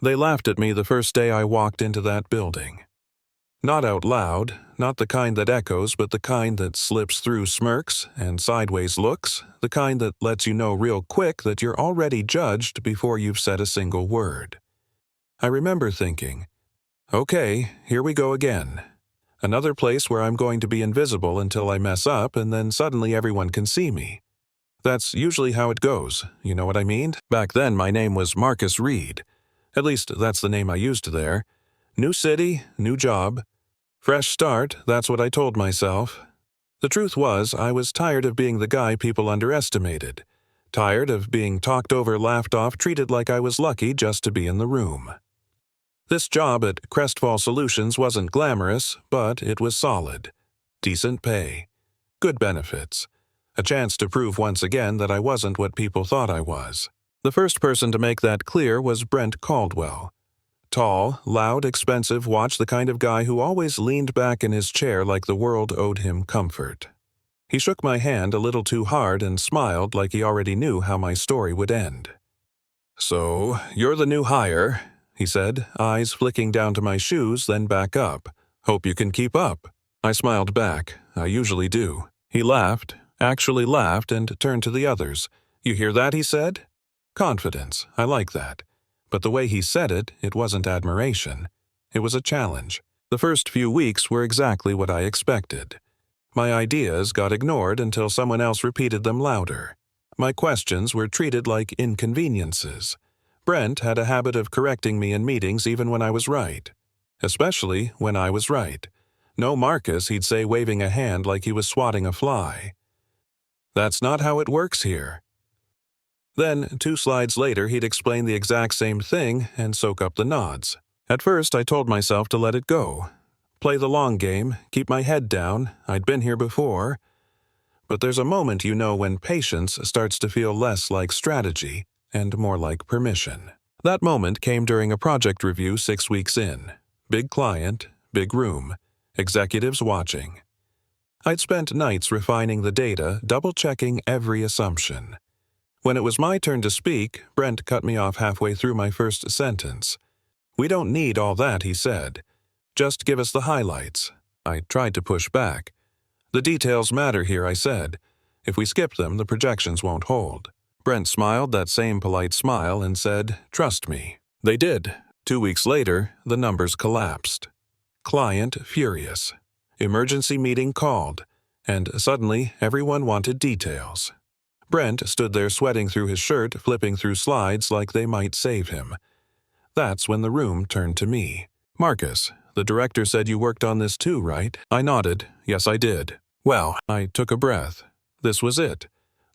They laughed at me the first day I walked into that building. Not out loud, not the kind that echoes, but the kind that slips through smirks and sideways looks, the kind that lets you know real quick that you're already judged before you've said a single word. I remember thinking, okay, here we go again. Another place where I'm going to be invisible until I mess up and then suddenly everyone can see me. That's usually how it goes, you know what I mean? Back then my name was Marcus Reed. At least that's the name I used there. New city, new job. Fresh start, that's what I told myself. The truth was, I was tired of being the guy people underestimated. Tired of being talked over, laughed off, treated like I was lucky just to be in the room. This job at Crestfall Solutions wasn't glamorous, but it was solid. Decent pay. Good benefits. A chance to prove once again that I wasn't what people thought I was. The first person to make that clear was Brent Caldwell. Tall, loud, expensive, watch the kind of guy who always leaned back in his chair like the world owed him comfort. He shook my hand a little too hard and smiled like he already knew how my story would end. "So, you're the new hire," he said, eyes flicking down to my shoes, then back up. "Hope you can keep up." I smiled back. I usually do. He laughed, actually laughed, and turned to the others. "You hear that?" he said. Confidence. I like that. But the way he said it, it wasn't admiration. It was a challenge. The first few weeks were exactly what I expected. My ideas got ignored until someone else repeated them louder. My questions were treated like inconveniences. Brent had a habit of correcting me in meetings even when I was right. Especially when I was right. "No, Marcus," he'd say, waving a hand like he was swatting a fly. "That's not how it works here." Then, 2 slides later, he'd explain the exact same thing and soak up the nods. At first, I told myself to let it go. Play the long game, keep my head down, I'd been here before. But there's a moment you know when patience starts to feel less like strategy and more like permission. That moment came during a project review 6 weeks in. Big client, big room, executives watching. I'd spent nights refining the data, double-checking every assumption. When it was my turn to speak, Brent cut me off halfway through my first sentence. "We don't need all that," he said. "Just give us the highlights." I tried to push back. "The details matter here," I said. "If we skip them, the projections won't hold." Brent smiled that same polite smile and said, "Trust me." They did. 2 weeks later, the numbers collapsed. Client furious. Emergency meeting called. And suddenly, everyone wanted details. Brent stood there sweating through his shirt, flipping through slides like they might save him. That's when the room turned to me. "Marcus, the director said you worked on this too, right?" I nodded. "Yes, I did." Well, I took a breath. This was it.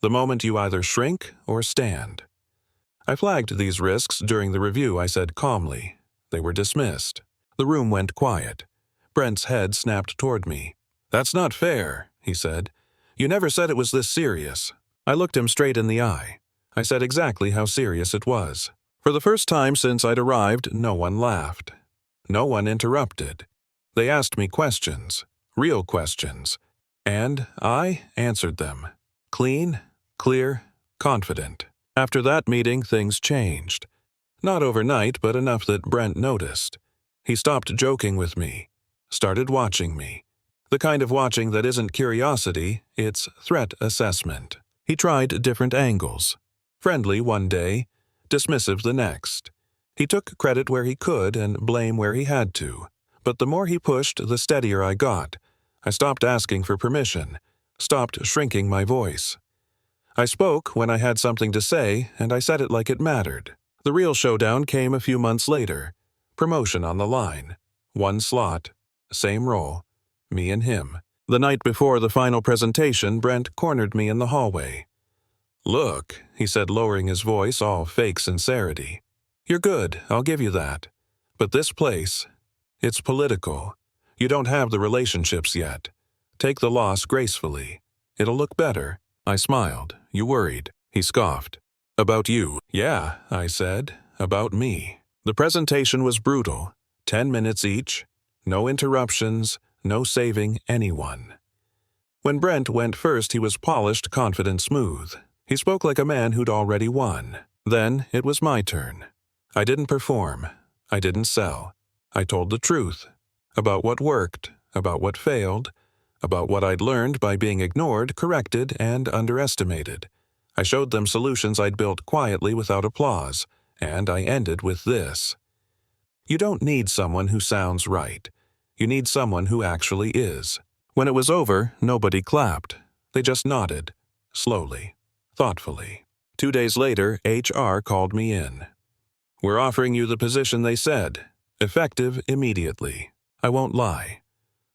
The moment you either shrink or stand. I flagged these risks during the review, I said calmly. They were dismissed. The room went quiet. Brent's head snapped toward me. "That's not fair," he said. "You never said it was this serious." I looked him straight in the eye. I said exactly how serious it was. For the first time since I'd arrived, no one laughed. No one interrupted. They asked me questions, real questions, and I answered them. Clean, clear, confident. After that meeting, things changed. Not overnight, but enough that Brent noticed. He stopped joking with me, started watching me. The kind of watching that isn't curiosity, it's threat assessment. He tried different angles. Friendly one day, dismissive the next. He took credit where he could and blame where he had to. But the more he pushed, the steadier I got. I stopped asking for permission, stopped shrinking my voice. I spoke when I had something to say, and I said it like it mattered. The real showdown came a few months later. Promotion on the line. 1 slot. Same role. Me and him. The night before the final presentation, Brent cornered me in the hallway. "Look," he said, lowering his voice, all fake sincerity. "You're good, I'll give you that. But this place, it's political. You don't have the relationships yet. Take the loss gracefully. It'll look better." I smiled. "You worried?" He scoffed. "About you." "Yeah," I said, "about me." The presentation was brutal. 10 minutes each. No interruptions. No saving anyone. When Brent went first, he was polished, confident, smooth. He spoke like a man who'd already won. Then it was my turn. I didn't perform. I didn't sell. I told the truth about what worked, about what failed, about what I'd learned by being ignored, corrected, and underestimated. I showed them solutions I'd built quietly without applause, and I ended with this. You don't need someone who sounds right. You need someone who actually is. When it was over, nobody clapped. They just nodded, slowly, thoughtfully. 2 days later, HR called me in. We're offering you the position, they said. Effective immediately. I won't lie.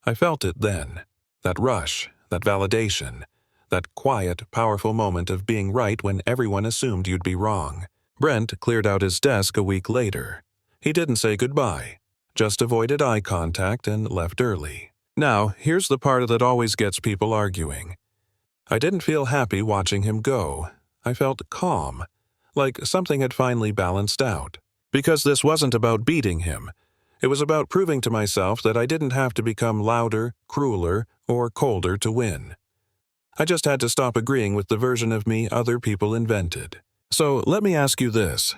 I felt it then. That rush, that validation, that quiet, powerful moment of being right when everyone assumed you'd be wrong. Brent cleared out his desk a week later. He didn't say goodbye, just avoided eye contact and left early. Now, here's the part that always gets people arguing. I didn't feel happy watching him go. I felt calm, like something had finally balanced out. Because this wasn't about beating him. It was about proving to myself that I didn't have to become louder, crueler, or colder to win. I just had to stop agreeing with the version of me other people invented. So let me ask you this.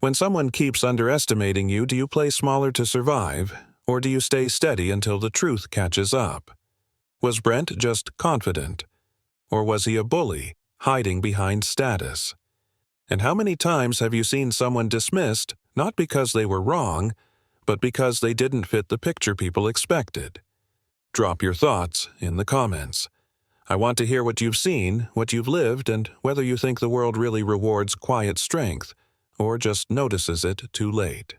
When someone keeps underestimating you, do you play smaller to survive, or do you stay steady until the truth catches up? Was Brent just confident? Or was he a bully, hiding behind status? And how many times have you seen someone dismissed, not because they were wrong, but because they didn't fit the picture people expected? Drop your thoughts in the comments. I want to hear what you've seen, what you've lived, and whether you think the world really rewards quiet strength, or just notices it too late.